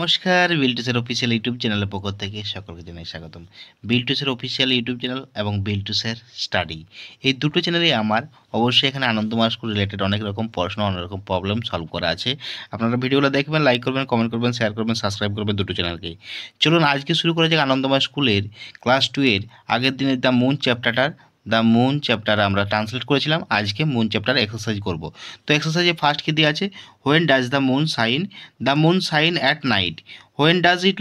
নমস্কার, বিল্টুসের official YouTube চ্যানেলের পক্ষ থেকে সকলকে জানাই স্বাগতম। বিল্টুসের অফিসিয়াল ইউটিউব চ্যানেল এবং বিল্টুসের স্টাডি, এই দুটো চ্যানেলে আমার অবশ্যই এখানে আনন্দময় স্কুল রিলেটেড অনেক রকম পড়াশোনা, অনেক রকম প্রবলেম সলভ করা আছে। আপনারা ভিডিওগুলো দেখবেন, লাইক করবেন, কমেন্ট করবেন, শেয়ার করবেন, সাবস্ক্রাইব করবেন দুটো চ্যানেলকে। চলুন আজকে শুরু করা যাক আনন্দময় স্কুলের ক্লাস 2 এর আগের দিনের দ্য মুন চ্যাপ্টার আমরা ট্রান্সলেট করেছিলাম। আজকে মুন চ্যাপ্টার এক্সারসাইজ করব। তো এক্সারসাইজে ফার্স্ট কি দেওয়া আছে? When does the moon shine? The moon shine at night. When does it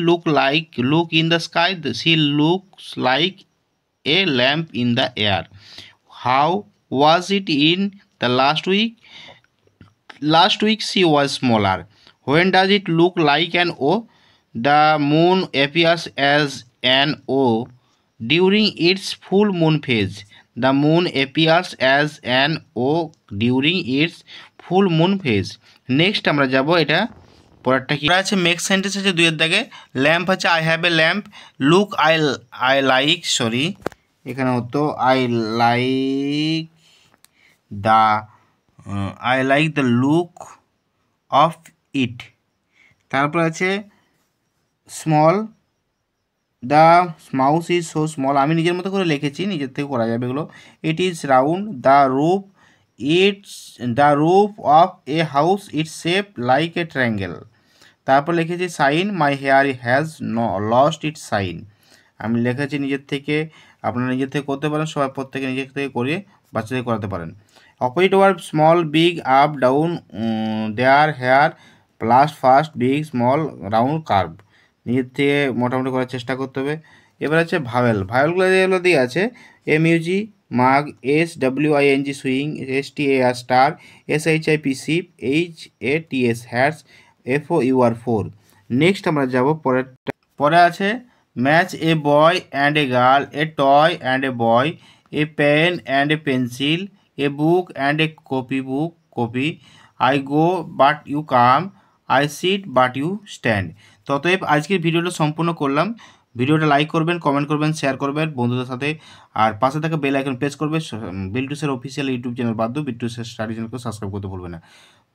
look in the sky? She looks like a lamp in the air. How was it in the last week? Last week she was smaller. When does it look like an O? The moon appears as an O during its full moon phase. The moon appears as an O during its full moon phase. Next আমরা যাব এটা পরেরটা কি আছে? Make sentence আছে দুইয়ের দাগে। Lamp আছে I have a lamp. Look I like, sorry এখানে হতো I like the look of it. তারপর আছে small, the mouse is so small. আমি নিজের মতো করে লিখেছি, নিজের থেকে করা যাবে এগুলো। It is round. The roof of a house its shape like a triangle. তারপর লিখেছি shine, my hair has lost its shine. আমি লিখেছি নিজের থেকে, আপনারা নিজের থেকে করতে পারেন, সবাই প্রত্যেকে নিজের থেকে করে বাচ্চাদের করাতে পারেন। Opposite word small, big, up, down, there, here, plus, fast, big, small, round, curve. নিজের থেকে মোটামুটি করার চেষ্টা করতে হবে। এবার আছে ভাওয়েলগুলো যেগুলো দিয়ে আছে MUG মাগ, SWING swing, STAR star, SHIP sheep, HATS hats, FOUR four. Next আমরা যাব পরে আছে match A boy and a girl, A toy and a boy, a pen and a pencil, A book and a copy, I go but you come, I sit but you stand. ততএব আজকের ভিডিওটা সম্পূর্ণ করলাম। ভিডিওটা like করবেন, comment করবেন, share করবেন বন্ধুদের সাথে, আর পাশে থাকা বেল আইকন প্রেস করবে। বিল্টুসের অফিসিয়াল ইউটিউব চ্যানেল বাদ বিল্টুসের স্টাডি চ্যানেলকে সাবস্ক্রাইব করতে ভুলবেন না।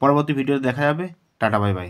পরবর্তী ভিডিও দেখা যাবে। Tata, bye bye.